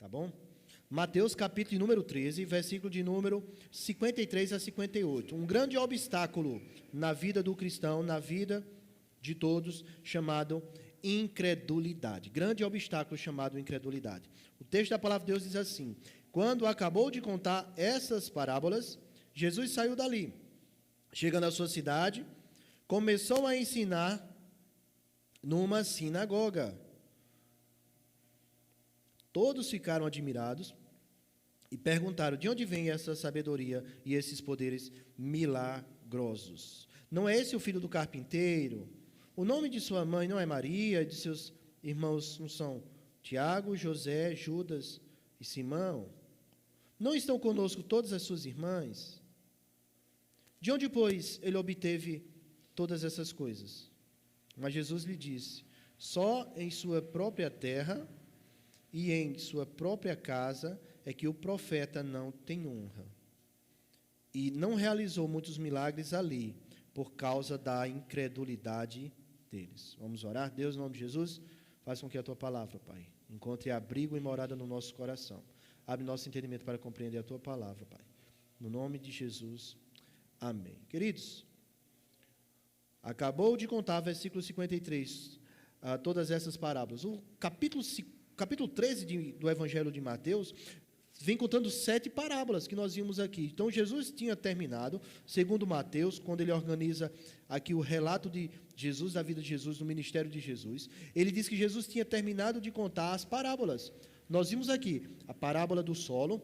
tá bom? Mateus capítulo de número 13, versículo de número 53 a 58. Um grande obstáculo na vida do cristão, na vida de todos, chamado incredulidade. Grande obstáculo chamado incredulidade. O texto da palavra de Deus diz assim: quando acabou de contar essas parábolas, Jesus saiu dali. Chegando à sua cidade, começou a ensinar numa sinagoga. Todos ficaram admirados e perguntaram: de onde vem essa sabedoria e esses poderes milagrosos? Não é esse o filho do carpinteiro? O nome de sua mãe não é Maria, e de seus irmãos não são Tiago, José, Judas e Simão? Não estão conosco todas as suas irmãs? De onde, pois, ele obteve todas essas coisas? Mas Jesus lhe disse: só em sua própria terra e em sua própria casa é que o profeta não tem honra. E não realizou muitos milagres ali, por causa da incredulidade deles. Vamos orar? Deus, em nome de Jesus, faz com que a tua palavra, Pai, encontre abrigo e morada no nosso coração. Abre nosso entendimento para compreender a tua palavra, Pai. No nome de Jesus, amém. Queridos, acabou de contar, versículo 53, todas essas parábolas. O capítulo 13 do Evangelho de Mateus vem contando 7 parábolas que nós vimos aqui. Então, Jesus tinha terminado, segundo Mateus, quando ele organiza aqui o relato de Jesus, da vida de Jesus, do ministério de Jesus, ele diz que Jesus tinha terminado de contar as parábolas. Nós vimos aqui a parábola do solo,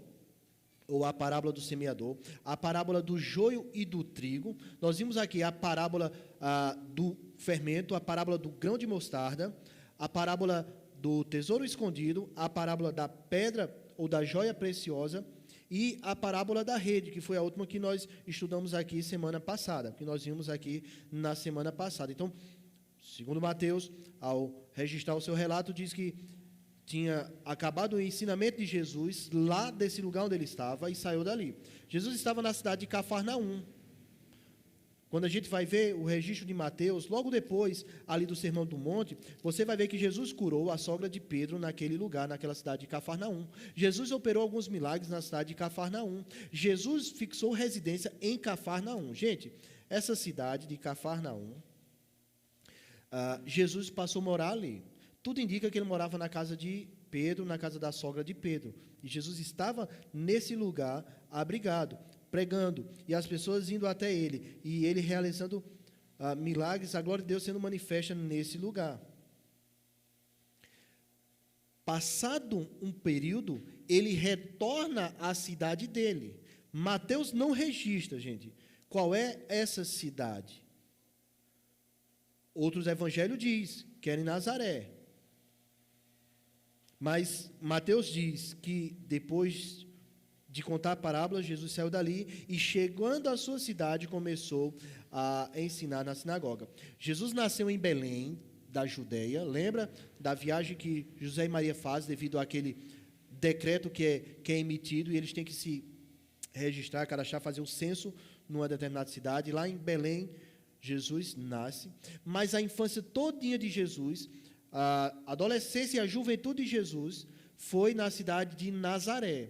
ou a parábola do semeador, a parábola do joio e do trigo. Nós vimos aqui a parábola do fermento, a parábola do grão de mostarda, a parábola do tesouro escondido, a parábola da pedra ou da joia preciosa e a parábola da rede, que foi a última que nós estudamos aqui semana passada, que nós vimos aqui na semana passada. Então, segundo Mateus, ao registrar o seu relato, diz que tinha acabado o ensinamento de Jesus lá desse lugar onde ele estava e saiu dali. Jesus estava na cidade de Cafarnaum. Quando a gente vai ver o registro de Mateus, logo depois, ali do Sermão do Monte, você vai ver que Jesus curou a sogra de Pedro naquele lugar, naquela cidade de Cafarnaum. Jesus operou alguns milagres na cidade de Cafarnaum. Jesus fixou residência em Cafarnaum. Gente, essa cidade de Cafarnaum, Jesus passou a morar ali. Tudo indica que ele morava na casa de Pedro, na casa da sogra de Pedro. E Jesus estava nesse lugar abrigado, pregando, e as pessoas indo até ele, e ele realizando milagres, a glória de Deus sendo manifesta nesse lugar. Passado um período, ele retorna à cidade dele. Mateus não registra, gente, qual é essa cidade. Outros evangelhos diz que era em Nazaré. Mas Mateus diz que depois de contar a parábola, Jesus saiu dali e, chegando à sua cidade, começou a ensinar na sinagoga. Jesus nasceu em Belém, da Judeia. Lembra da viagem que José e Maria fazem devido àquele decreto que é emitido e eles têm que se registrar, cadastrar, fazer o censo numa determinada cidade. Lá em Belém, Jesus nasce. Mas a infância todinha de Jesus, a adolescência e a juventude de Jesus foi na cidade de Nazaré.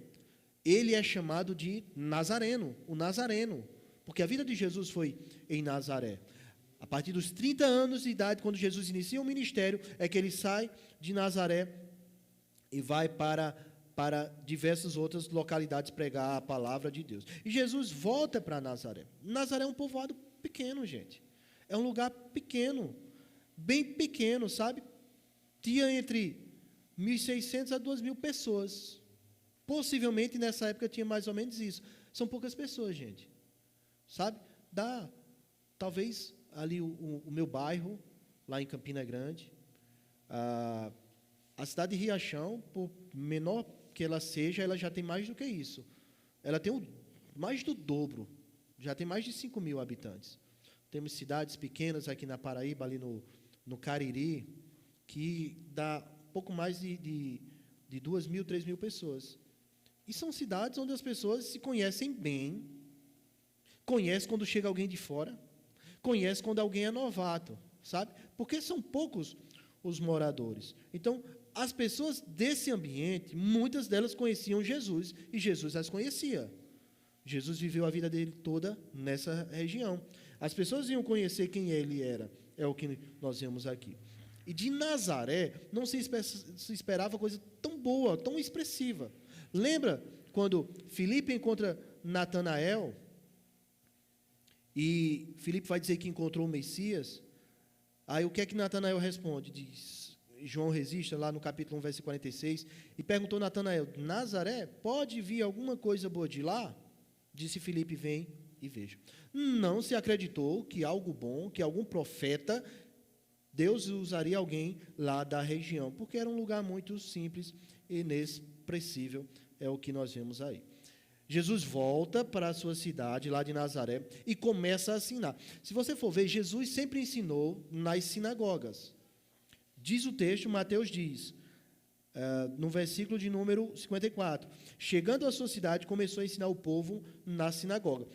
Ele é chamado de Nazareno, o Nazareno, porque a vida de Jesus foi em Nazaré. A partir dos 30 anos de idade, quando Jesus inicia o ministério, é que ele sai de Nazaré e vai para diversas outras localidades pregar a palavra de Deus. E Jesus volta para Nazaré. Nazaré é um povoado pequeno, gente. É um lugar pequeno, bem pequeno, sabe? Tinha entre 1.600 a 2.000 pessoas. Possivelmente, nessa época, tinha mais ou menos isso. São poucas pessoas, gente. Sabe? Dá, talvez, ali o meu bairro, lá em Campina Grande. A cidade de Riachão, por menor que ela seja, ela já tem mais do que isso. Ela tem mais do dobro. Já tem mais de 5.000 habitantes. Temos cidades pequenas aqui na Paraíba, ali no Cariri, que dá pouco mais de 2.000, 3.000 pessoas. E são cidades onde as pessoas se conhecem bem, conhecem quando chega alguém de fora, conhecem quando alguém é novato, sabe? Porque são poucos os moradores. Então, as pessoas desse ambiente, muitas delas conheciam Jesus e Jesus as conhecia. Jesus viveu a vida dele toda nessa região. As pessoas iam conhecer quem ele era, é o que nós vemos aqui. E de Nazaré não se esperava coisa tão boa, tão expressiva. Lembra quando Filipe encontra Natanael e Filipe vai dizer que encontrou o Messias? Aí o que é que Natanael responde? Diz, João registra lá no capítulo 1, versículo 46, e perguntou Natanael: Nazaré, pode vir alguma coisa boa de lá? Disse Filipe: vem e veja. Não se acreditou que algo bom, que algum profeta, Deus usaria alguém lá da região, porque era um lugar muito simples e inexpressível, é o que nós vemos aí. Jesus volta para a sua cidade, lá de Nazaré, e começa a ensinar. Se você for ver, Jesus sempre ensinou nas sinagogas. Diz o texto, Mateus diz, no versículo de número 54, chegando à sua cidade, começou a ensinar o povo na sinagoga.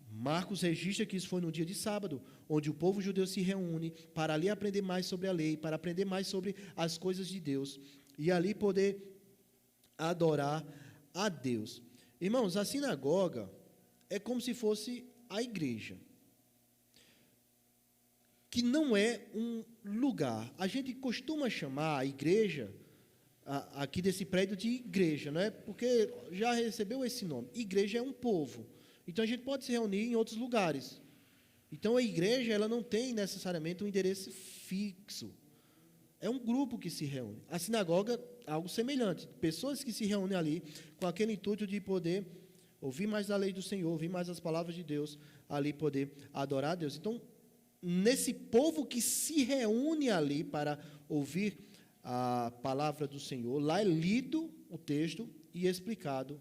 Marcos registra que isso foi no dia de sábado, onde o povo judeu se reúne para ali aprender mais sobre a lei, para aprender mais sobre as coisas de Deus, e ali poder adorar a Deus. Irmãos, a sinagoga é como se fosse a igreja, que não é um lugar. A gente costuma chamar a igreja, aqui desse prédio, de igreja, não é? Porque já recebeu esse nome. Igreja é um povo. Então, a gente pode se reunir em outros lugares. Então, a igreja, ela não tem necessariamente um endereço fixo. É um grupo que se reúne. A sinagoga, algo semelhante. Pessoas que se reúnem ali com aquele intuito de poder ouvir mais da lei do Senhor, ouvir mais as palavras de Deus, ali poder adorar a Deus. Então, nesse povo que se reúne ali para ouvir a palavra do Senhor, lá é lido o texto e explicado.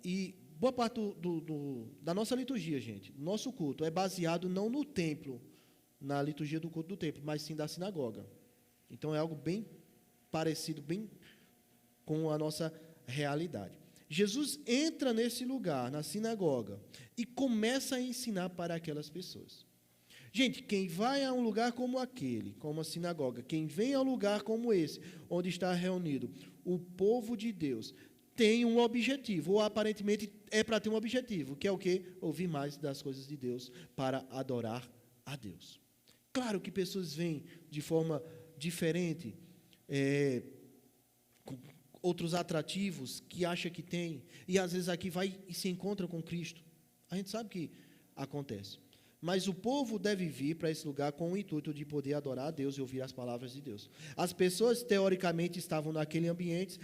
E boa parte da nossa liturgia, gente, nosso culto é baseado não no templo, na liturgia do culto do templo, mas sim da sinagoga. Então, é algo bem parecido, bem com a nossa realidade. Jesus entra nesse lugar, na sinagoga, e começa a ensinar para aquelas pessoas. Gente, quem vai a um lugar como aquele, como a sinagoga, quem vem a um lugar como esse, onde está reunido o povo de Deus, tem um objetivo, ou aparentemente é para ter um objetivo, que é o quê? Ouvir mais das coisas de Deus, para adorar a Deus. Claro que pessoas vêm de forma diferente, com outros atrativos que acha que tem, e às vezes aqui vai e se encontra com Cristo. A gente sabe que acontece. Mas o povo deve vir para esse lugar com o intuito de poder adorar a Deus e ouvir as palavras de Deus. As pessoas, teoricamente, estavam naquele ambiente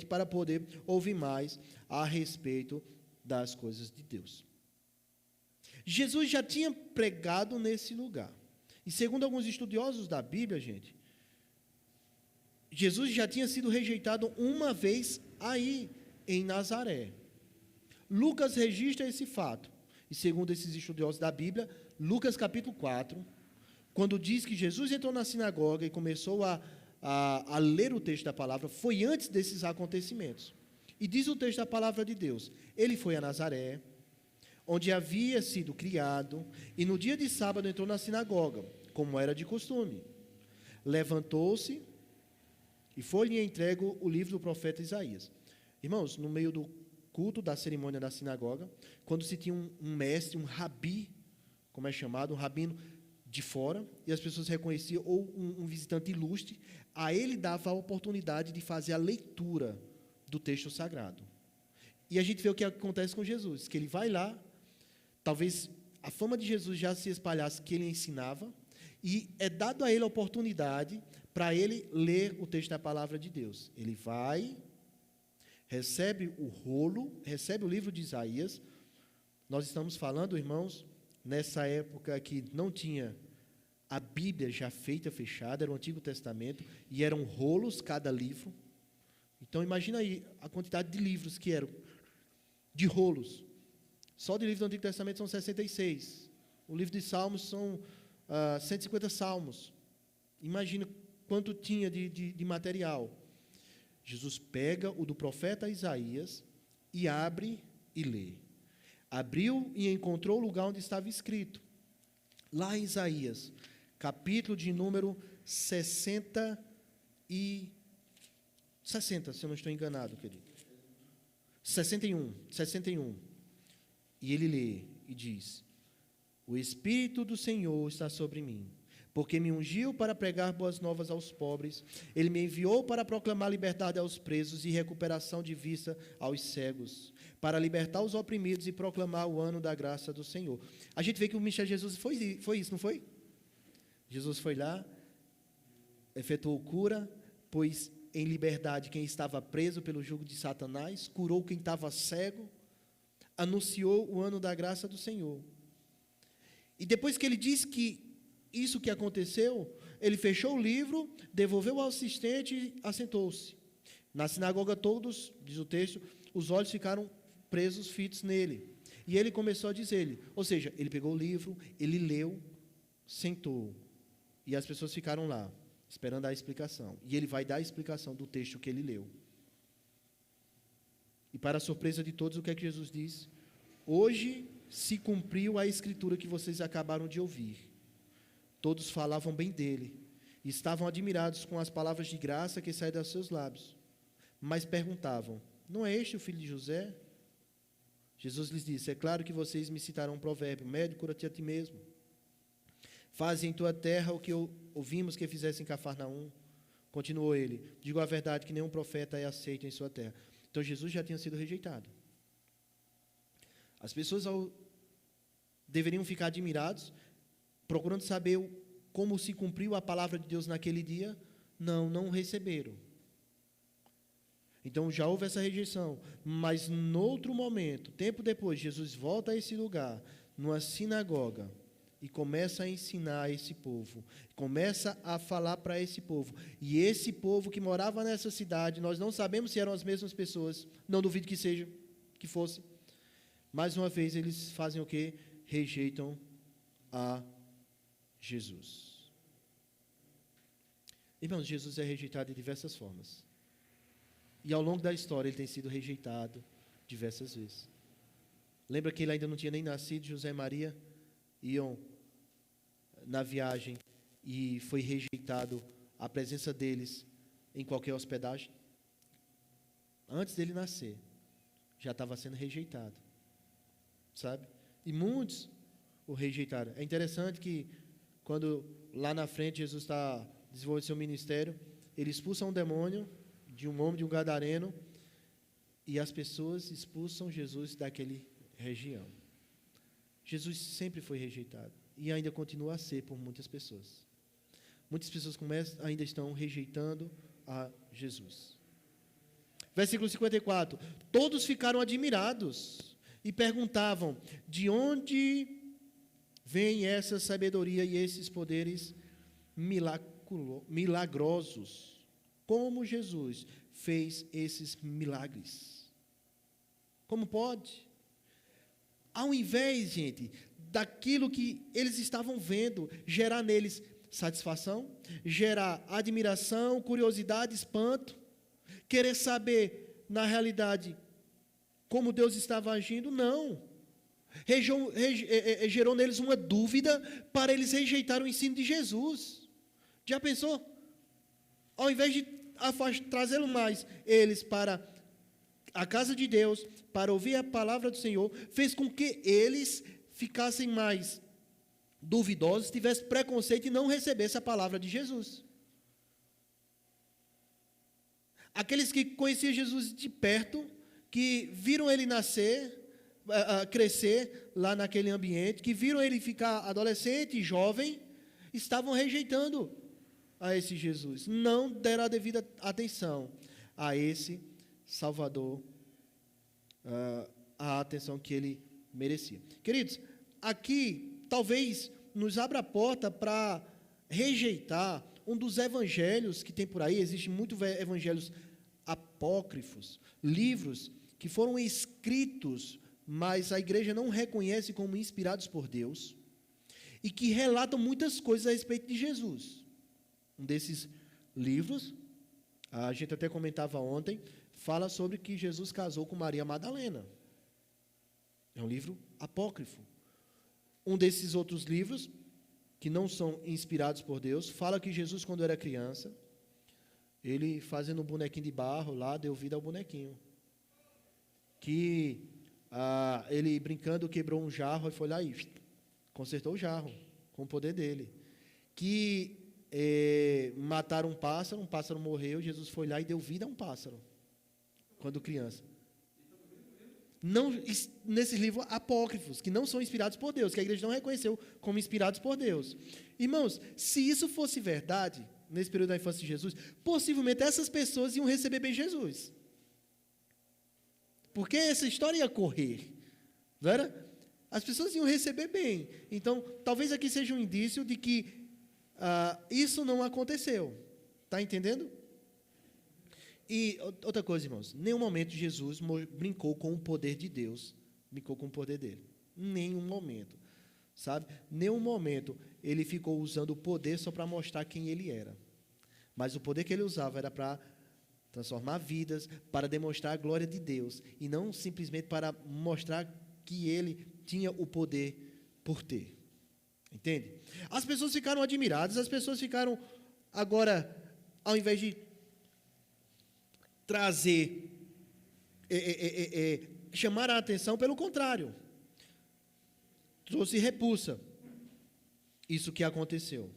para poder ouvir mais a respeito das coisas de Deus. Jesus já tinha pregado nesse lugar. E segundo alguns estudiosos da Bíblia, gente, Jesus já tinha sido rejeitado uma vez aí, em Nazaré. Lucas registra esse fato. E segundo esses estudiosos da Bíblia, Lucas capítulo 4, quando diz que Jesus entrou na sinagoga e começou a ler o texto da palavra, foi antes desses acontecimentos. E diz o texto da palavra de Deus, ele foi a Nazaré, onde havia sido criado, e no dia de sábado entrou na sinagoga, como era de costume. Levantou-se e foi-lhe entregue o livro do profeta Isaías. Irmãos, no meio do culto da cerimônia da sinagoga, quando se tinha um mestre, um rabi, como é chamado, um rabino de fora, e as pessoas reconheciam, ou um visitante ilustre, a ele dava a oportunidade de fazer a leitura do texto sagrado. E a gente vê o que acontece com Jesus, que ele vai lá, talvez a fama de Jesus já se espalhasse, que ele ensinava, e é dado a ele a oportunidade para ele ler o texto da palavra de Deus. Ele vai, recebe o rolo, recebe o livro de Isaías. Nós estamos falando, irmãos, nessa época que não tinha a Bíblia já feita, fechada, era o Antigo Testamento, e eram rolos cada livro. Então, imagina aí a quantidade de livros que eram, de rolos. Só de livro do Antigo Testamento são 66. O livro de Salmos são 150 salmos. Imagina quanto tinha de material. Jesus pega o do profeta Isaías e abre e lê. Abriu e encontrou o lugar onde estava escrito. Lá em Isaías, capítulo de número 60, se eu não estou enganado, querido. 61. E ele lê e diz: o Espírito do Senhor está sobre mim, porque me ungiu para pregar boas novas aos pobres, ele me enviou para proclamar liberdade aos presos e recuperação de vista aos cegos, para libertar os oprimidos e proclamar o ano da graça do Senhor. A gente vê que o ministério de Jesus foi isso, não foi? Jesus foi lá, efetuou cura, pôs em liberdade quem estava preso pelo jugo de Satanás, curou quem estava cego, anunciou o ano da graça do Senhor. E depois que ele disse que isso que aconteceu, ele fechou o livro, devolveu ao assistente e assentou-se. Na sinagoga todos, diz o texto, os olhos ficaram presos, fitos nele. E ele começou a dizer-lhe, ou seja, ele pegou o livro, ele leu, sentou, e as pessoas ficaram lá, esperando a explicação. E ele vai dar a explicação do texto que ele leu. E para a surpresa de todos, o que é que Jesus diz? Hoje se cumpriu a escritura que vocês acabaram de ouvir. Todos falavam bem dele, e estavam admirados com as palavras de graça que saíram dos seus lábios. Mas perguntavam, não é este o filho de José? Jesus lhes disse, é claro que vocês me citarão um provérbio, médico, cura-te a ti mesmo. Faze em tua terra o que ouvimos que fizesse em Cafarnaum. Continuou ele, digo a verdade que nenhum profeta é aceito em sua terra. Então Jesus já tinha sido rejeitado. As pessoas deveriam ficar admirados, procurando saber como se cumpriu a palavra de Deus naquele dia. Não receberam. Então já houve essa rejeição. Mas no outro momento, tempo depois, Jesus volta a esse lugar, numa sinagoga, e começa a ensinar esse povo, começa a falar para esse povo. E esse povo que morava nessa cidade, nós não sabemos se eram as mesmas pessoas, não duvido que fosse. Mais uma vez, eles fazem o quê? Rejeitam a Jesus. Irmãos, Jesus é rejeitado de diversas formas. E ao longo da história, ele tem sido rejeitado diversas vezes. Lembra que ele ainda não tinha nem nascido, José e Maria iam na viagem e foi rejeitado a presença deles em qualquer hospedagem? Antes dele nascer, já estava sendo rejeitado. Sabe? E muitos o rejeitaram. É interessante que quando lá na frente Jesus está desenvolvendo seu ministério, ele expulsa um demônio de um homem, de um gadareno, e as pessoas expulsam Jesus daquela região. Jesus sempre foi rejeitado e ainda continua a ser por muitas pessoas. Muitas pessoas ainda estão rejeitando a Jesus. Versículo 54. Todos ficaram admirados e perguntavam, de onde vem essa sabedoria e esses poderes milagrosos? Como Jesus fez esses milagres? Como pode? Ao invés, gente, daquilo que eles estavam vendo, gerar neles satisfação, gerar admiração, curiosidade, espanto, querer saber, na realidade, como Deus estava agindo, não. Gerou neles uma dúvida para eles rejeitarem o ensino de Jesus. Já pensou? Ao invés de trazê-lo mais eles para a casa de Deus, para ouvir a palavra do Senhor, fez com que eles ficassem mais duvidosos, tivessem preconceito e não recebessem a palavra de Jesus. Aqueles que conheciam Jesus de perto, que viram ele nascer, crescer lá naquele ambiente, que viram ele ficar adolescente e jovem, estavam rejeitando a esse Jesus. Não deram a devida atenção a esse Salvador, a atenção que ele merecia. Queridos, aqui talvez nos abra a porta para rejeitar um dos evangelhos que tem por aí. Existem muitos evangelhos apócrifos, livros que foram escritos, mas a igreja não reconhece como inspirados por Deus, e que relatam muitas coisas a respeito de Jesus. Um desses livros, a gente até comentava ontem, fala sobre que Jesus casou com Maria Madalena. É um livro apócrifo. Um desses outros livros, que não são inspirados por Deus. Fala que Jesus, quando era criança, ele fazendo um bonequinho de barro lá, deu vida ao bonequinho. Que ele brincando quebrou um jarro e foi lá e consertou o jarro com o poder dele. Que mataram um pássaro morreu, Jesus foi lá e deu vida a um pássaro, quando criança. Não, nesses livros apócrifos, que não são inspirados por Deus, que a igreja não reconheceu como inspirados por Deus. Irmãos, se isso fosse verdade, nesse período da infância de Jesus, possivelmente essas pessoas iam receber bem Jesus. Porque essa história ia correr, não era? As pessoas iam receber bem. Então, talvez aqui seja um indício de que isso não aconteceu. Está entendendo? E outra coisa, irmãos, em nenhum momento Jesus brincou com o poder de Deus, brincou com o poder dele. Em nenhum momento, sabe? Em nenhum momento ele ficou usando o poder só para mostrar quem ele era. Mas o poder que ele usava era para transformar vidas, para demonstrar a glória de Deus, e não simplesmente para mostrar que ele tinha o poder por ter. Entende? As pessoas ficaram admiradas, as pessoas ficaram agora, ao invés de trazer, chamar a atenção, pelo contrário, trouxe repulsa. Isso que aconteceu.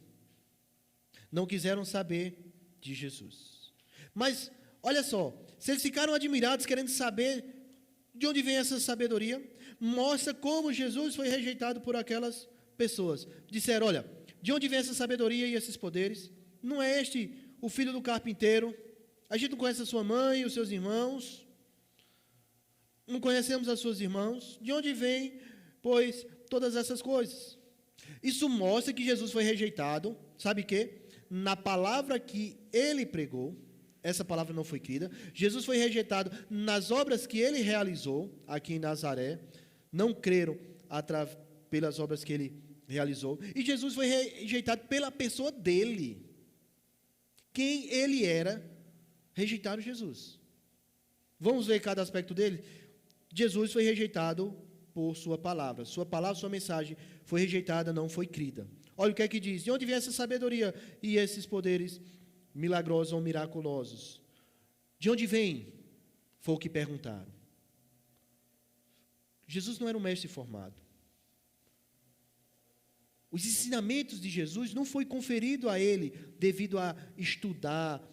Não quiseram saber de Jesus. Mas, olha só, se eles ficaram admirados, querendo saber de onde vem essa sabedoria, mostra como Jesus foi rejeitado por aquelas pessoas. Disseram, olha, de onde vem essa sabedoria e esses poderes? Não é este o filho do carpinteiro? A gente não conhece a sua mãe e os seus irmãos? Não conhecemos as suas irmãs? De onde vem, pois, todas essas coisas? Isso mostra que Jesus foi rejeitado, sabe o quê? Na palavra que ele pregou, essa palavra não foi crida. Jesus foi rejeitado nas obras que ele realizou aqui em Nazaré. Não creram pelas obras que ele realizou. E Jesus foi rejeitado pela pessoa dele. Quem ele era, rejeitaram Jesus. Vamos ver cada aspecto dele? Jesus foi rejeitado por sua palavra. Sua palavra, sua mensagem foi rejeitada, não foi crida. Olha o que é que diz. De onde vem essa sabedoria e esses poderes milagrosos ou miraculosos? De onde vem? Foi o que perguntaram. Jesus não era um mestre formado. Os ensinamentos de Jesus não foi conferido a ele devido a estudar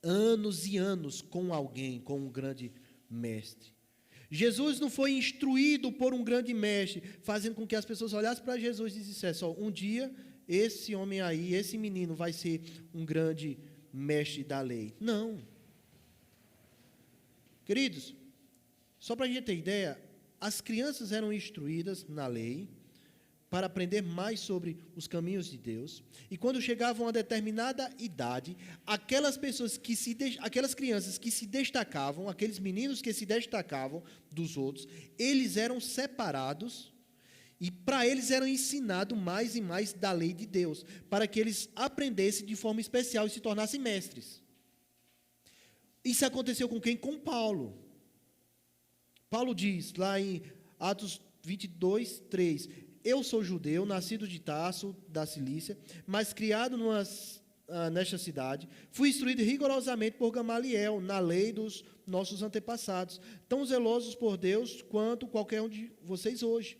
anos e anos com alguém, com um grande mestre. Jesus não foi instruído por um grande mestre, fazendo com que as pessoas olhassem para Jesus e dissessem, um dia esse homem aí, esse menino vai ser um grande mestre da lei. Não. Queridos, só para a gente ter ideia, as crianças eram instruídas na lei para aprender mais sobre os caminhos de Deus, e quando chegavam a determinada idade, aquelas crianças que se destacavam, aqueles meninos que se destacavam dos outros, eles eram separados, e para eles era ensinado mais e mais da lei de Deus, para que eles aprendessem de forma especial e se tornassem mestres. Isso aconteceu com quem? Com Paulo. Paulo diz, lá em Atos 22, 3, eu sou judeu, nascido de Tarso, da Cilícia, mas criado nesta cidade, fui instruído rigorosamente por Gamaliel, na lei dos nossos antepassados, tão zelosos por Deus quanto qualquer um de vocês hoje.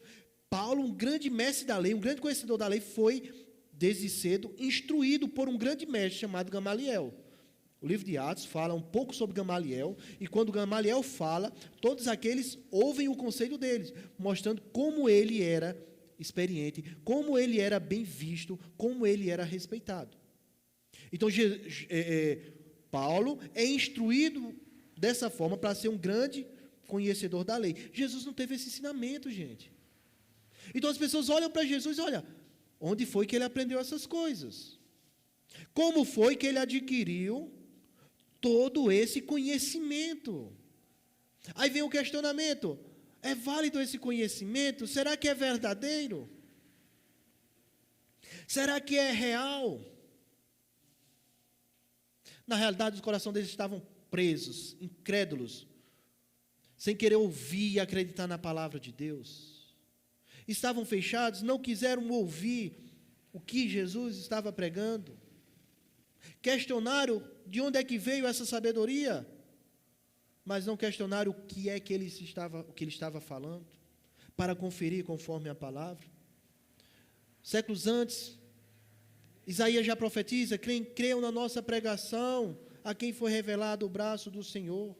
Paulo, um grande mestre da lei, um grande conhecedor da lei, foi, desde cedo, instruído por um grande mestre chamado Gamaliel. O livro de Atos fala um pouco sobre Gamaliel, e quando Gamaliel fala, todos aqueles ouvem o conselho deles, mostrando como ele era experiente, como ele era bem visto, como ele era respeitado. Então, Paulo é instruído dessa forma para ser um grande conhecedor da lei. Jesus não teve esse ensinamento, gente. Então, as pessoas olham para Jesus e olham, onde foi que ele aprendeu essas coisas? Como foi que ele adquiriu todo esse conhecimento? Aí vem o questionamento, é válido esse conhecimento? Será que é verdadeiro? Será que é real? Na realidade, os corações deles estavam presos, incrédulos, sem querer ouvir e acreditar na palavra de Deus. Estavam fechados, não quiseram ouvir o que Jesus estava pregando. Questionaram de onde é que veio essa sabedoria, mas não questionaram o que é que ele estava falando, para conferir conforme a palavra. Séculos antes, Isaías já profetiza: creiam na nossa pregação, a quem foi revelado o braço do Senhor.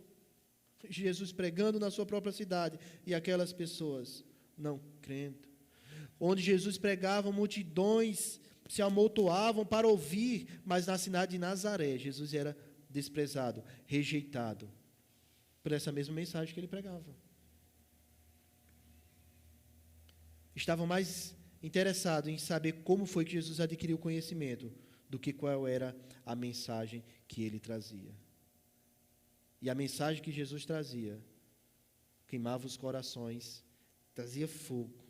Jesus pregando na sua própria cidade, e aquelas pessoas não crendo. Onde Jesus pregava, multidões se amontoavam para ouvir, mas na cidade de Nazaré, Jesus era desprezado, rejeitado, por essa mesma mensagem que ele pregava. Estavam mais interessados em saber como foi que Jesus adquiriu conhecimento, do que qual era a mensagem que ele trazia. E a mensagem que Jesus trazia queimava os corações, trazia fogo,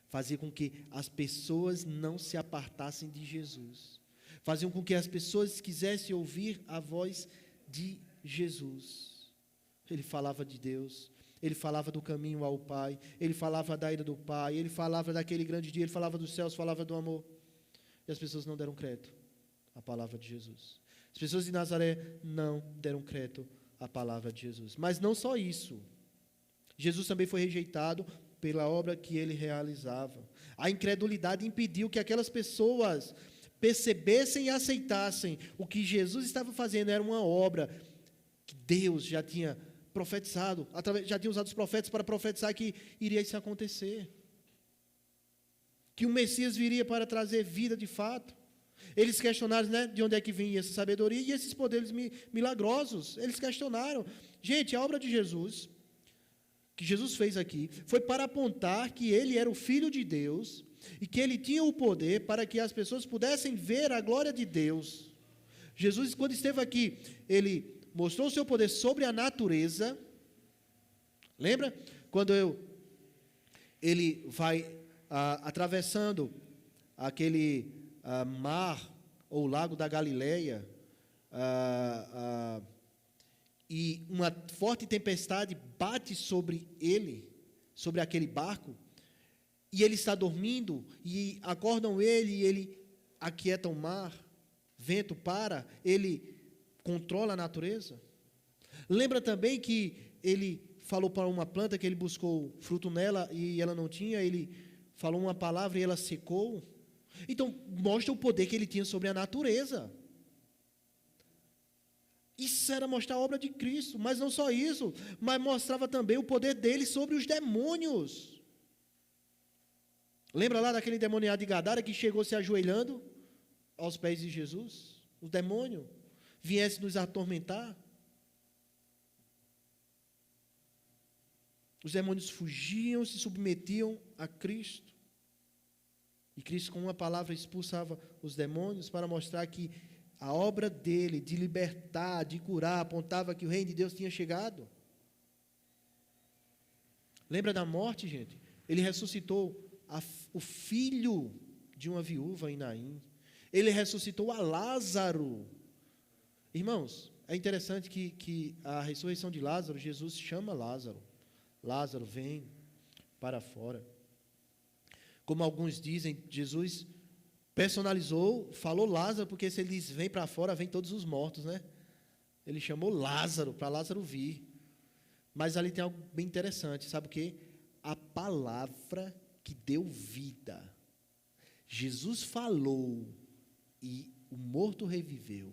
fazia com que as pessoas não se apartassem de Jesus, faziam com que as pessoas quisessem ouvir a voz de Jesus. Ele falava de Deus, ele falava do caminho ao Pai, ele falava da ira do Pai, ele falava daquele grande dia, ele falava dos céus, falava do amor. E as pessoas não deram crédito à palavra de Jesus. As pessoas de Nazaré não deram crédito à palavra de Jesus. Mas não só isso. Jesus também foi rejeitado pela obra que ele realizava. A incredulidade impediu que aquelas pessoas percebessem e aceitassem o que Jesus estava fazendo. Era uma obra que Deus já tinha profetizado, já tinha usado os profetas para profetizar que iria isso acontecer, que o Messias viria para trazer vida de fato. Eles questionaram, né, de onde é que vinha essa sabedoria e esses poderes milagrosos. Eles questionaram. Gente, a obra de Jesus, que Jesus fez aqui, foi para apontar que ele era o Filho de Deus e que ele tinha o poder para que as pessoas pudessem ver a glória de Deus. Jesus, quando esteve aqui, ele mostrou o seu poder sobre a natureza. Lembra? Quando ele vai atravessando aquele mar ou lago da Galileia, e uma forte tempestade bate sobre ele, sobre aquele barco, e ele está dormindo, e acordam ele, e ele aquieta o mar, vento para, ele controla a natureza. Lembra também que ele falou para uma planta que ele buscou fruto nela e ela não tinha, ele falou uma palavra e ela secou. Então, mostra o poder que ele tinha sobre a natureza. Isso era mostrar a obra de Cristo, mas não só isso, mas mostrava também o poder dele sobre os demônios. Lembra lá daquele endemoniado de Gadara que chegou se ajoelhando aos pés de Jesus? O demônio viesse nos atormentar. Os demônios fugiam, se submetiam a Cristo. E Cristo, com uma palavra, expulsava os demônios para mostrar que a obra dele, de libertar, de curar, apontava que o reino de Deus tinha chegado. Lembra da morte, gente? Ele ressuscitou o filho de uma viúva em Naim. Ele ressuscitou a Lázaro. Irmãos, é interessante que a ressurreição de Lázaro, Jesus chama Lázaro. Lázaro, vem para fora. Como alguns dizem, Jesus personalizou, falou Lázaro, porque se ele diz vem para fora, vem todos os mortos, né? Ele chamou Lázaro, para Lázaro vir. Mas ali tem algo bem interessante, sabe o quê? A palavra que deu vida. Jesus falou e o morto reviveu.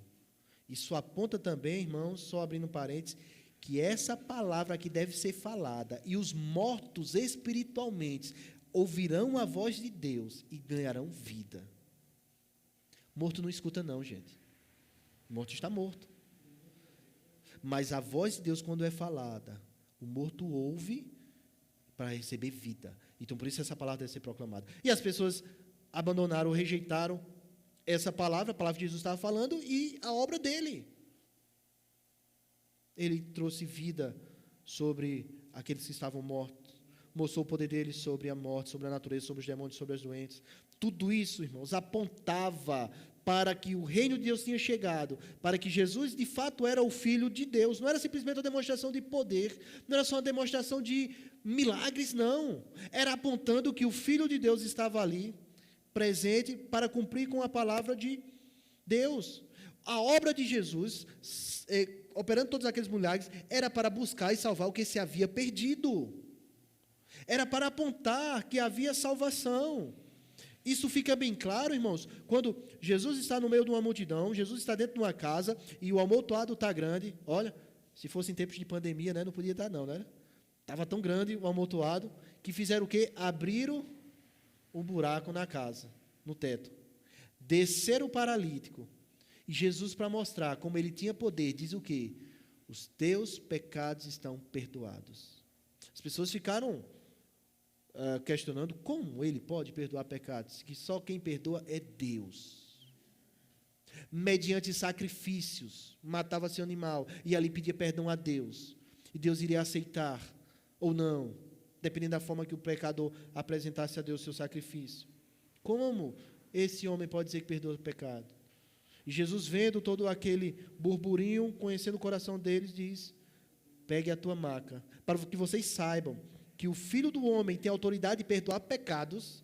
Isso aponta também, irmãos, só abrindo parênteses, que essa palavra que deve ser falada e os mortos espiritualmente ouvirão a voz de Deus e ganharão vida. Morto não escuta não, gente. Morto está morto. Mas a voz de Deus, quando é falada, o morto ouve para receber vida. Então, por isso essa palavra deve ser proclamada. E as pessoas abandonaram, rejeitaram essa palavra, a palavra que Jesus estava falando, e a obra dele. Ele trouxe vida sobre aqueles que estavam mortos. Mostrou o poder dele sobre a morte, sobre a natureza, sobre os demônios, sobre as doenças. Tudo isso, irmãos, apontava para que o reino de Deus tinha chegado, para que Jesus de fato era o Filho de Deus. Não era simplesmente uma demonstração de poder, não era só uma demonstração de milagres, não. Era apontando que o Filho de Deus estava ali presente para cumprir com a palavra de Deus. A obra de Jesus, operando todos aqueles milagres, era para buscar e salvar o que se havia perdido. Era para apontar que havia salvação. Isso fica bem claro, irmãos, quando Jesus está no meio de uma multidão, Jesus está dentro de uma casa e o amontoado está grande. Olha, se fosse em tempos de pandemia, né, não podia estar não, né? Estava tão grande o amontoado que fizeram o quê? Abriram um buraco na casa, no teto. Desceram o paralítico. E Jesus, para mostrar como ele tinha poder, diz o quê? Os teus pecados estão perdoados. As pessoas ficaram questionando como ele pode perdoar pecados, que só quem perdoa é Deus. Mediante sacrifícios, matava seu animal e ali pedia perdão a Deus. E Deus iria aceitar ou não, dependendo da forma que o pecador apresentasse a Deus seu sacrifício. Como esse homem pode dizer que perdoa o pecado? E Jesus, vendo todo aquele burburinho, conhecendo o coração deles, diz: pegue a tua maca, para que vocês saibam que o Filho do Homem tem autoridade de perdoar pecados.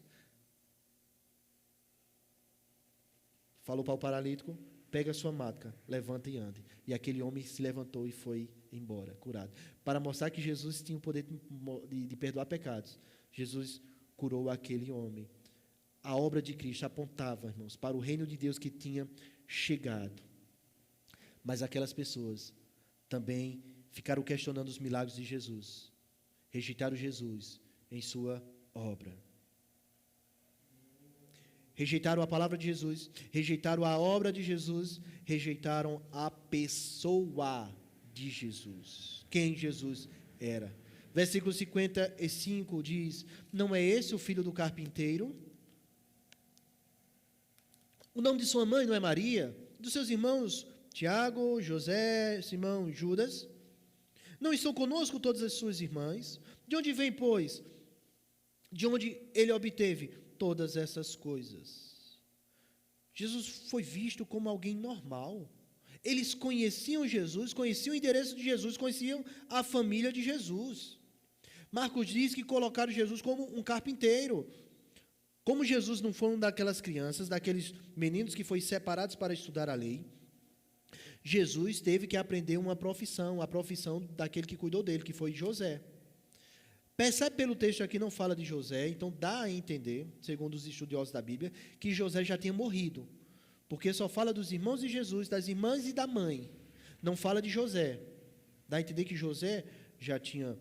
Falou para o paralítico: pega a sua maca, levanta e ande. E aquele homem se levantou e foi embora, curado. Para mostrar que Jesus tinha o poder de perdoar pecados, Jesus curou aquele homem. A obra de Cristo apontava, irmãos, para o reino de Deus que tinha chegado. Mas aquelas pessoas também ficaram questionando os milagres de Jesus. Rejeitaram Jesus em sua obra. Rejeitaram a palavra de Jesus, rejeitaram a obra de Jesus, rejeitaram a pessoa de Jesus. Quem Jesus era. Versículo 55 diz: não é esse o filho do carpinteiro? O nome de sua mãe não é Maria? Dos seus irmãos Tiago, José, Simão, Judas? Não estão conosco todas as suas irmãs? De onde vem, pois? De onde ele obteve todas essas coisas? Jesus foi visto como alguém normal. Eles conheciam Jesus, conheciam o endereço de Jesus, conheciam a família de Jesus. Marcos diz que colocaram Jesus como um carpinteiro. Como Jesus não foi um daquelas crianças, daqueles meninos que foram separados para estudar a lei, Jesus teve que aprender uma profissão, a profissão daquele que cuidou dele, que foi José. Percebe pelo texto aqui, não fala de José, então dá a entender, segundo os estudiosos da Bíblia, que José já tinha morrido, porque só fala dos irmãos de Jesus, das irmãs e da mãe, não fala de José. Dá a entender que José já tinha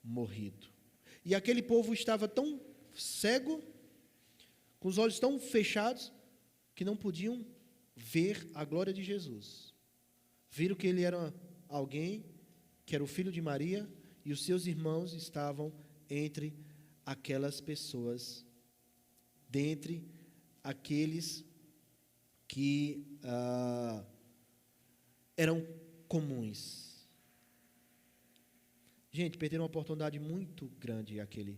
morrido. E aquele povo estava tão cego, com os olhos tão fechados, que não podiam ver a glória de Jesus. Viram que ele era alguém que era o filho de Maria, e os seus irmãos estavam entre aquelas pessoas, dentre aqueles que eram comuns. Gente, perderam uma oportunidade muito grande aquele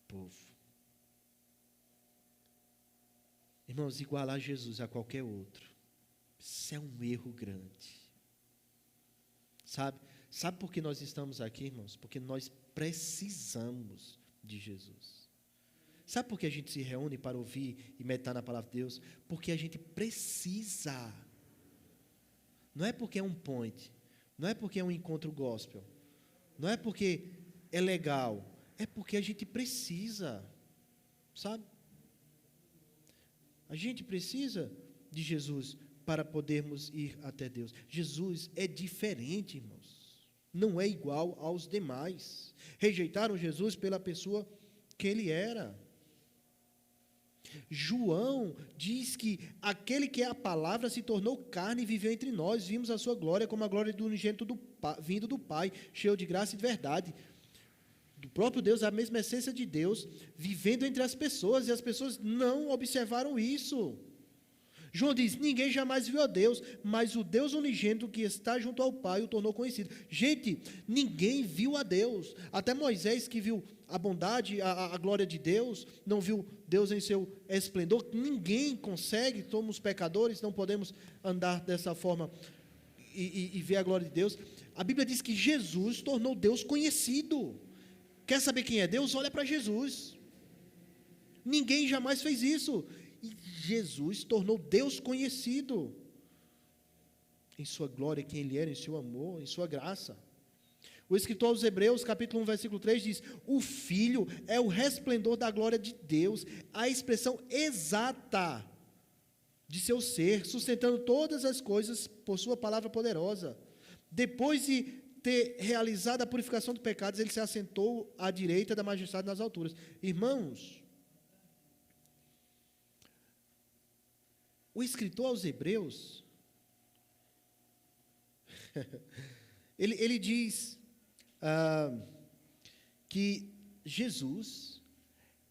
povo. Irmãos, igualar Jesus a qualquer outro, isso é um erro grande. Sabe por que nós estamos aqui, irmãos? Porque nós precisamos de Jesus. Sabe por que a gente se reúne para ouvir e meditar na palavra de Deus? Porque a gente precisa. Não é porque é um point, não é porque é um encontro gospel, não é porque é legal, é porque a gente precisa, sabe? A gente precisa de Jesus para podermos ir até Deus. Jesus é diferente, irmãos. Não é igual aos demais. Rejeitaram Jesus pela pessoa que ele era. João diz que aquele que é a palavra se tornou carne e viveu entre nós. Vimos a sua glória como a glória do unigênito vindo do Pai, cheio de graça e de verdade. Do próprio Deus, a mesma essência de Deus, vivendo entre as pessoas, e as pessoas não observaram isso. João diz: ninguém jamais viu a Deus, mas o Deus unigênito que está junto ao Pai o tornou conhecido. Gente, ninguém viu a Deus. Até Moisés, que viu a bondade, a glória de Deus, não viu Deus em seu esplendor. Ninguém consegue, somos pecadores, não podemos andar dessa forma e ver a glória de Deus. A Bíblia diz que Jesus tornou Deus conhecido. Quer saber quem é Deus? Olha para Jesus. Ninguém jamais fez isso. E Jesus tornou Deus conhecido em sua glória, quem Ele era, em seu amor, em sua graça. O escritor aos Hebreus, capítulo 1, versículo 3, diz: o Filho é o resplendor da glória de Deus, a expressão exata de seu ser, sustentando todas as coisas por sua palavra poderosa. Depois de ter realizado a purificação dos pecados, ele se assentou à direita da majestade nas alturas. Irmãos, o escritor aos Hebreus, ele diz que Jesus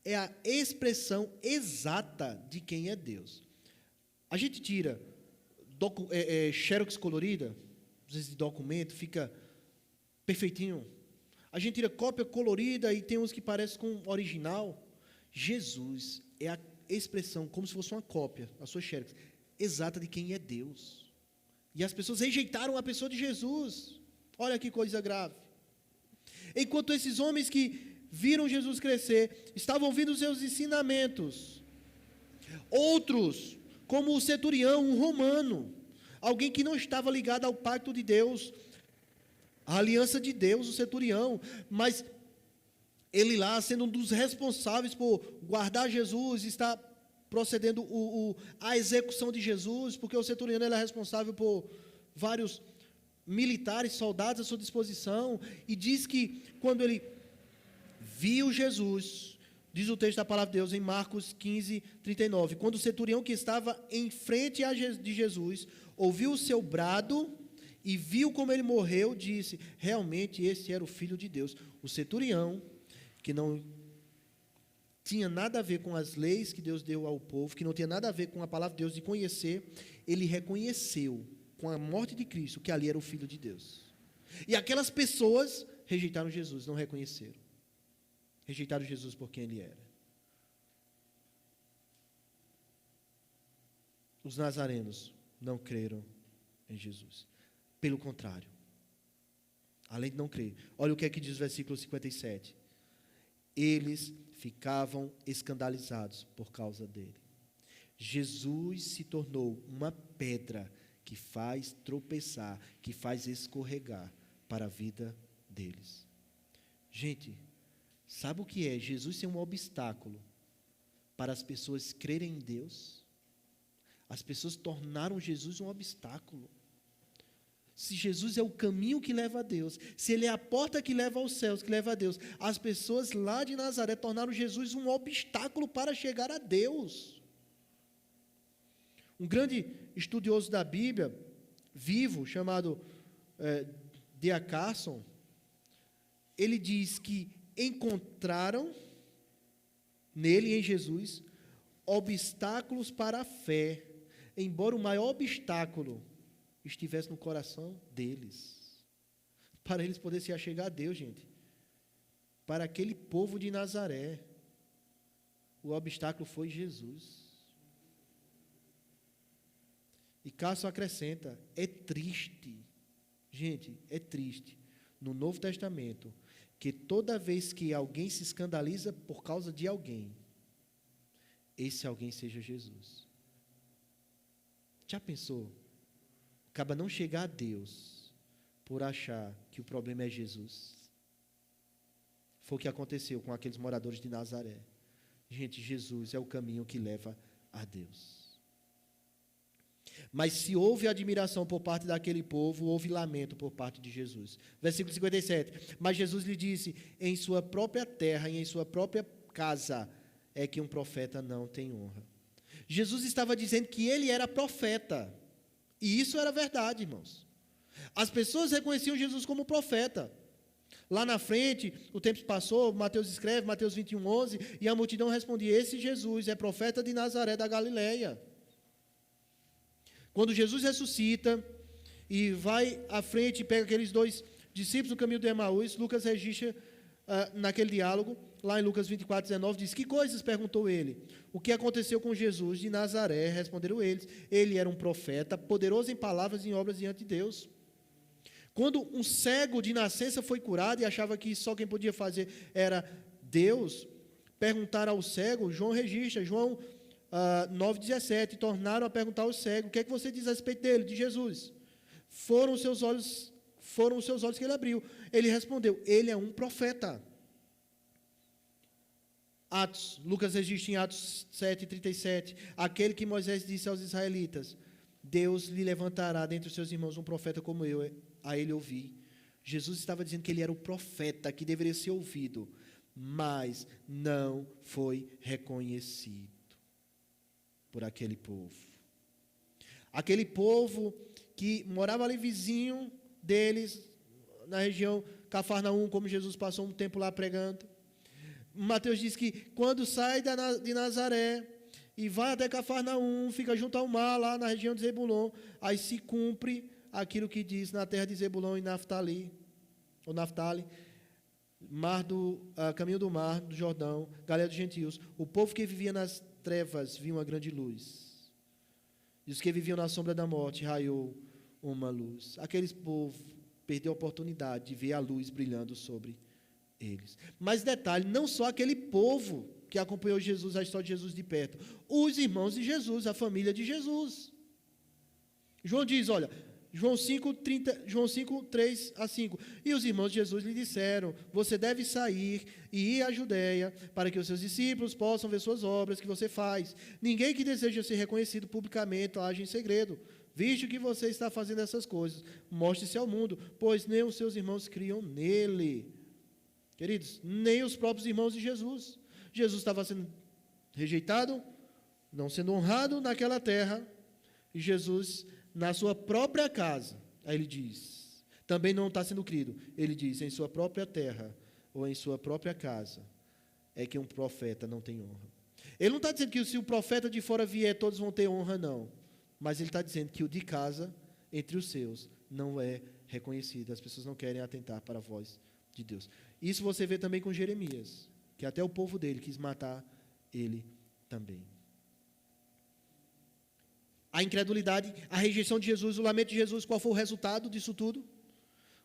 é a expressão exata de quem é Deus. A gente tira xerox colorida, às vezes de documento, fica perfeitinho. A gente tira cópia colorida e tem uns que parecem com original. Jesus é a expressão, como se fosse uma cópia, a sua xerox, exata de quem é Deus. E as pessoas rejeitaram a pessoa de Jesus. Olha que coisa grave. Enquanto esses homens que viram Jesus crescer, estavam ouvindo os seus ensinamentos, outros, como o centurião, um romano, alguém que não estava ligado ao pacto de Deus, a aliança de Deus, o centurião, mas ele lá, sendo um dos responsáveis por guardar Jesus, está procedendo a execução de Jesus, porque o centurião ele é responsável por vários militares, soldados à sua disposição, e diz que quando ele viu Jesus, diz o texto da palavra de Deus em Marcos 15, 39, quando o centurião que estava em frente de Jesus, ouviu o seu brado e viu como ele morreu, disse, realmente esse era o Filho de Deus. O centurião, que não tinha nada a ver com as leis que Deus deu ao povo, que não tinha nada a ver com a palavra de Deus de conhecer, ele reconheceu com a morte de Cristo que ali era o Filho de Deus. E aquelas pessoas rejeitaram Jesus, não reconheceram. Rejeitaram Jesus por quem ele era. Os nazarenos não creram em Jesus. Pelo contrário, além de não crer, olha o que é que diz o versículo 57. Eles ficavam escandalizados por causa dele. Jesus se tornou uma pedra que faz tropeçar, que faz escorregar para a vida deles. Gente, sabe o que é Jesus ser um obstáculo para as pessoas crerem em Deus? As pessoas tornaram Jesus um obstáculo. Se Jesus é o caminho que leva a Deus, se Ele é a porta que leva aos céus, que leva a Deus, as pessoas lá de Nazaré tornaram Jesus um obstáculo para chegar a Deus. Um grande estudioso da Bíblia, vivo, chamado D.A. Carson, ele diz que encontraram nele, em Jesus, obstáculos para a fé, embora o maior obstáculo estivesse no coração deles, para eles poderem se achegar a Deus, gente, para aquele povo de Nazaré, o obstáculo foi Jesus. E Cássio acrescenta, é triste, gente, é triste, no Novo Testamento, que toda vez que alguém se escandaliza por causa de alguém, esse alguém seja Jesus. Já pensou? Acaba não chegar a Deus por achar que o problema é Jesus. Foi o que aconteceu com aqueles moradores de Nazaré. Gente, Jesus é o caminho que leva a Deus. Mas se houve admiração por parte daquele povo, houve lamento por parte de Jesus. Versículo 57. Mas Jesus lhe disse, em sua própria terra e em sua própria casa é que um profeta não tem honra. Jesus estava dizendo que ele era profeta. E isso era verdade, irmãos. As pessoas reconheciam Jesus como profeta. Lá na frente, o tempo passou, Mateus escreve, Mateus 21, 11, e a multidão respondia, esse Jesus é profeta de Nazaré da Galileia. Quando Jesus ressuscita e vai à frente e pega aqueles dois discípulos no caminho de Emaús, Lucas registra naquele diálogo, lá em Lucas 24, 19, diz, que coisas? Perguntou ele. O que aconteceu com Jesus de Nazaré? Responderam eles. Ele era um profeta, poderoso em palavras e em obras diante de Deus. Quando um cego de nascença foi curado e achava que só quem podia fazer era Deus, perguntaram ao cego, João registra, João 9:17, tornaram a perguntar ao cego, o que é que você diz a respeito dele, de Jesus? Foram os seus olhos que ele abriu. Ele respondeu, ele é um profeta. Lucas registra em Atos 7:37, aquele que Moisés disse aos israelitas, Deus lhe levantará dentre os seus irmãos um profeta como eu, a ele ouvi. Jesus estava dizendo que ele era o profeta que deveria ser ouvido, mas não foi reconhecido por aquele povo. Aquele povo que morava ali vizinho deles, na região Cafarnaum, como Jesus passou um tempo lá pregando. Mateus diz que quando sai de Nazaré e vai até Cafarnaum, fica junto ao mar, lá na região de Zebulon, aí se cumpre aquilo que diz na terra de Zebulon e Naftali, caminho do mar, do Jordão, Galileia dos gentios, o povo que vivia nas trevas viu uma grande luz, e os que viviam na sombra da morte raiou uma luz. Aqueles povos perdeu a oportunidade de ver a luz brilhando sobre eles. Mas detalhe, não só aquele povo que acompanhou Jesus, a história de Jesus de perto, os irmãos de Jesus, a família de Jesus. João diz, olha, João 5, 3 a 5. E os irmãos de Jesus lhe disseram, você deve sair e ir à Judeia, para que os seus discípulos possam ver suas obras que você faz. Ninguém que deseja ser reconhecido publicamente age em segredo. Visto que você está fazendo essas coisas, mostre-se ao mundo, pois nem os seus irmãos criam nele. Queridos, nem os próprios irmãos de Jesus. Jesus estava sendo rejeitado, não sendo honrado naquela terra, e Jesus, na sua própria casa, aí ele diz, também não está sendo crido, ele diz, em sua própria terra, ou em sua própria casa, é que um profeta não tem honra. Ele não está dizendo que se o profeta de fora vier, todos vão ter honra, não. Mas ele está dizendo que o de casa, entre os seus, não é reconhecido. As pessoas não querem atentar para a voz de Deus. Isso você vê também com Jeremias, que até o povo dele quis matar ele também. A incredulidade, a rejeição de Jesus, o lamento de Jesus, qual foi o resultado disso tudo?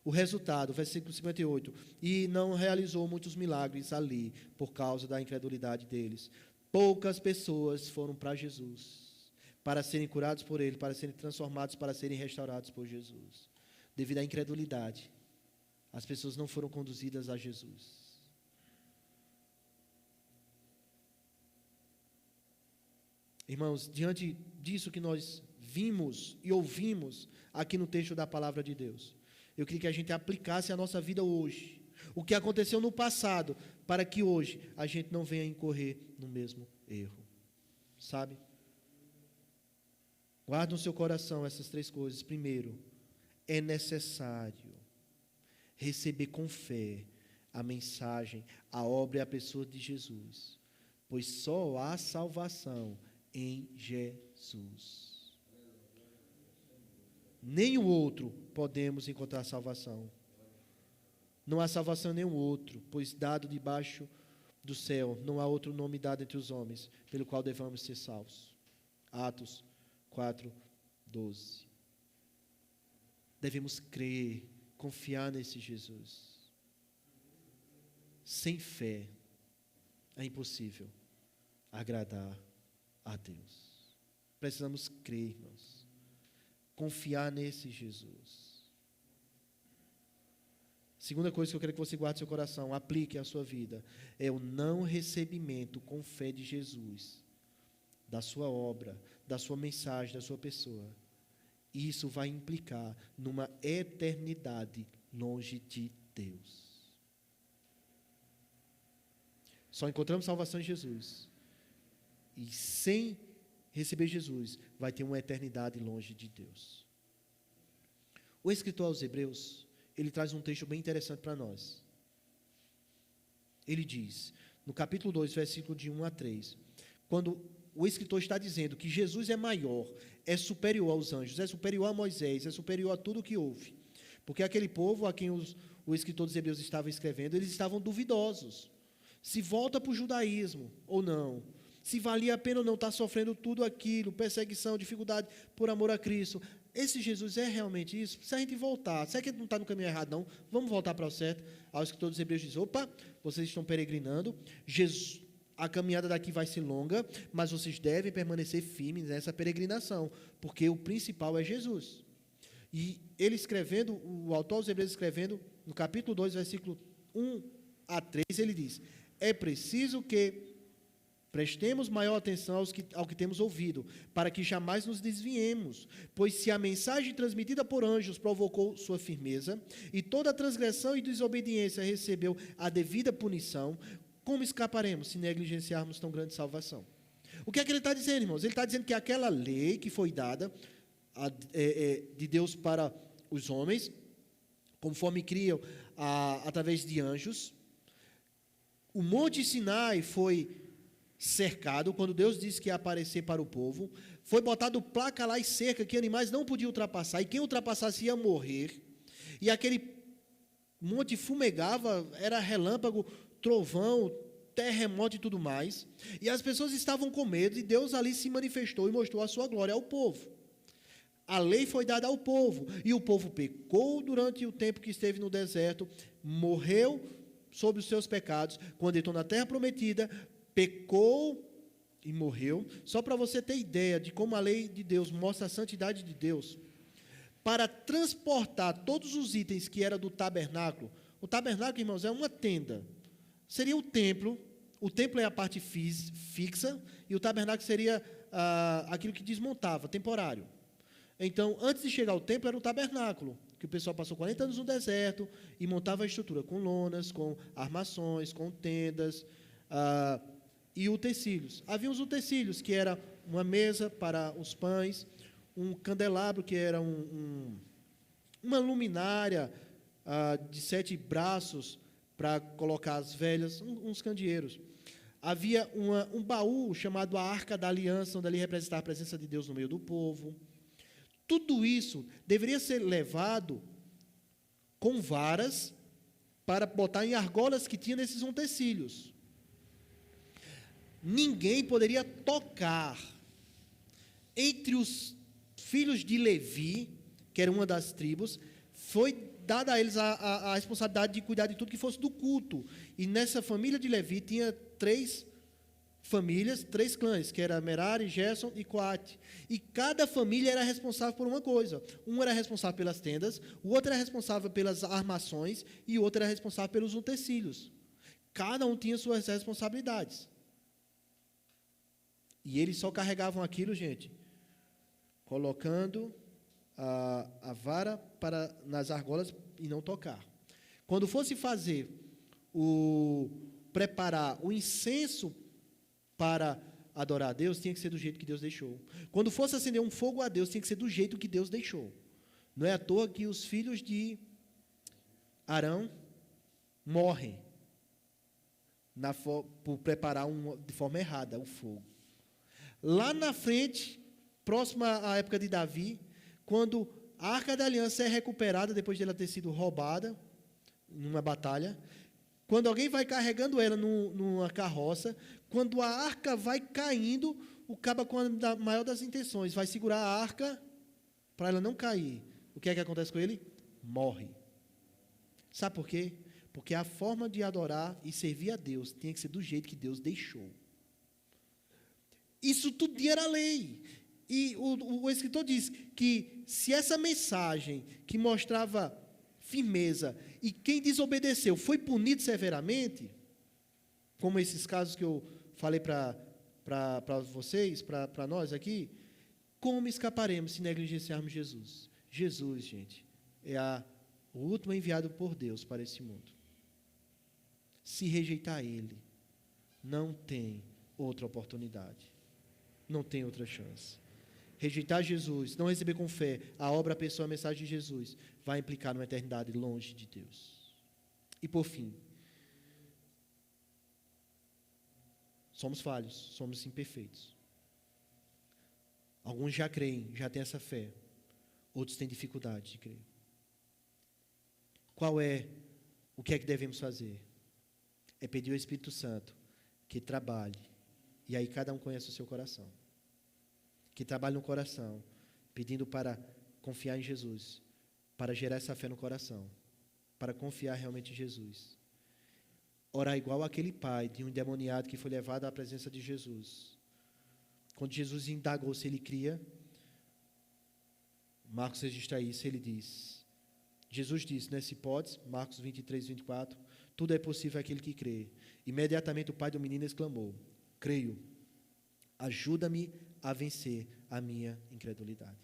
O resultado, versículo 58, e não realizou muitos milagres ali, por causa da incredulidade deles. Poucas pessoas foram para Jesus, para serem curados por ele, para serem transformados, para serem restaurados por Jesus. Devido à incredulidade, as pessoas não foram conduzidas a Jesus. Irmãos, diante disso que nós vimos e ouvimos aqui no texto da palavra de Deus, eu queria que a gente aplicasse a nossa vida hoje, o que aconteceu no passado, para que hoje a gente não venha incorrer no mesmo erro. Sabe? Guarde no seu coração essas três coisas. Primeiro, é necessário receber com fé a mensagem, a obra e a pessoa de Jesus, pois só há salvação em Jesus. Nem o outro podemos encontrar salvação. Não há salvação em nenhum outro, pois dado debaixo do céu, não há outro nome dado entre os homens, pelo qual devamos ser salvos. Atos 4:12. Devemos crer, confiar nesse Jesus. Sem fé é impossível agradar a Deus. Precisamos crer, irmãos. Confiar nesse Jesus. Segunda coisa que eu quero que você guarde no seu coração, aplique à sua vida, é o não recebimento com fé de Jesus, da sua obra, da sua mensagem, da sua pessoa. Isso vai implicar numa eternidade longe de Deus. Só encontramos salvação em Jesus. E sem receber Jesus, vai ter uma eternidade longe de Deus. O escritor aos Hebreus, ele traz um texto bem interessante para nós. Ele diz, no capítulo 2, versículo de 1 a 3, quando o escritor está dizendo que Jesus é maior, é superior aos anjos, é superior a Moisés, é superior a tudo o que houve. Porque aquele povo a quem o escritor dos Hebreus estava escrevendo, eles estavam duvidosos. Se volta para o judaísmo ou não. Se valia a pena ou não estar sofrendo tudo aquilo, perseguição, dificuldade por amor a Cristo. Esse Jesus é realmente isso? Se a gente voltar, será que ele não está no caminho errado, não? Vamos voltar para o certo. Ao escritor dos Hebreus diz, opa, vocês estão peregrinando. a caminhada daqui vai ser longa, mas vocês devem permanecer firmes nessa peregrinação, porque o principal é Jesus. E ele escrevendo, o autor aos Hebreus escrevendo, no capítulo 2, versículo 1 a 3, ele diz: é preciso que prestemos maior atenção ao que temos ouvido, para que jamais nos desviemos, pois se a mensagem transmitida por anjos provocou sua firmeza, e toda transgressão e desobediência recebeu a devida punição, como escaparemos se negligenciarmos tão grande salvação? O que é que ele está dizendo, irmãos? Ele está dizendo que aquela lei que foi dada de Deus para os homens, conforme criam através de anjos, o Monte Sinai foi cercado, quando Deus disse que ia aparecer para o povo, foi botado placa lá e cerca que animais não podiam ultrapassar, e quem ultrapassasse ia morrer, e aquele monte fumegava, era relâmpago, trovão, terremoto e tudo mais, e as pessoas estavam com medo, e Deus ali se manifestou e mostrou a sua glória ao povo. A lei foi dada ao povo, e o povo pecou durante o tempo que esteve no deserto, morreu sob os seus pecados, quando entrou na terra prometida, pecou e morreu. Só para você ter ideia de como a lei de Deus mostra a santidade de Deus, para transportar todos os itens que era do tabernáculo. O tabernáculo, irmãos, é uma tenda. Seria o templo é a parte fixa, e o tabernáculo seria aquilo que desmontava, temporário. Então, antes de chegar ao templo, era o tabernáculo, que o pessoal passou 40 anos no deserto e montava a estrutura com lonas, com armações, com tendas, e utensílios. Havia os utensílios, que era uma mesa para os pães, um candelabro, que era uma luminária de 7 braços para colocar as velhas, uns candeeiros. Havia um baú chamado a Arca da Aliança, onde ali representava a presença de Deus no meio do povo. Tudo isso deveria ser levado com varas para botar em argolas que tinha nesses utensílios. Ninguém poderia tocar. Entre os filhos de Levi, que era uma das tribos, foi dada a eles a responsabilidade de cuidar de tudo que fosse do culto. E nessa família de Levi tinha 3 famílias, 3 clãs, que era Merari, Gerson e Coate. E cada família era responsável por uma coisa. Um era responsável pelas tendas, o outro era responsável pelas armações e o outro era responsável pelos utensílios. Cada um tinha suas responsabilidades. E eles só carregavam aquilo, gente, colocando a vara nas argolas e não tocar. Quando fosse preparar o incenso para adorar a Deus, tinha que ser do jeito que Deus deixou. Quando fosse acender um fogo a Deus, tinha que ser do jeito que Deus deixou. Não é à toa que os filhos de Arão morrem por preparar de forma errada o fogo. Lá na frente, próximo à época de Davi, quando a Arca da Aliança é recuperada, depois de ela ter sido roubada, numa batalha, quando alguém vai carregando ela numa carroça, quando a arca vai caindo, o caba, com a maior das intenções, vai segurar a arca para ela não cair. O que é que acontece com ele? Morre. Sabe por quê? Porque a forma de adorar e servir a Deus tinha que ser do jeito que Deus deixou. Isso tudo era lei. E o escritor diz que se essa mensagem que mostrava firmeza e quem desobedeceu foi punido severamente, como esses casos que eu falei para vocês, para nós aqui, como escaparemos se negligenciarmos Jesus? Jesus, gente, é o último enviado por Deus para esse mundo. Se rejeitar Ele, não tem outra oportunidade, não tem outra chance. Rejeitar Jesus, não receber com fé a obra, a pessoa, a mensagem de Jesus, vai implicar uma eternidade longe de Deus. E por fim, somos falhos, somos imperfeitos. Alguns já creem, já têm essa fé, outros têm dificuldade de crer. O que é que devemos fazer? É pedir ao Espírito Santo que trabalhe, e aí cada um conhece o seu coração. Que trabalhe no coração, pedindo para confiar em Jesus, para gerar essa fé no coração, para confiar realmente em Jesus. orar igual aquele pai de um endemoniado que foi levado à presença de Jesus. Quando Jesus indagou se ele cria, Marcos registra isso, ele diz, Jesus disse, né, se podes, Marcos 23, 24, tudo é possível àquele que crê. Imediatamente o pai do menino exclamou, creio, ajuda-me a vencer a minha incredulidade.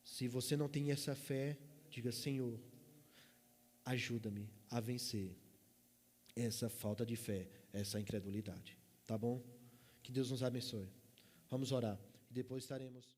Se você não tem essa fé, diga, Senhor, ajuda-me a vencer essa falta de fé, essa incredulidade. Tá bom? Que Deus nos abençoe. Vamos orar. E depois estaremos...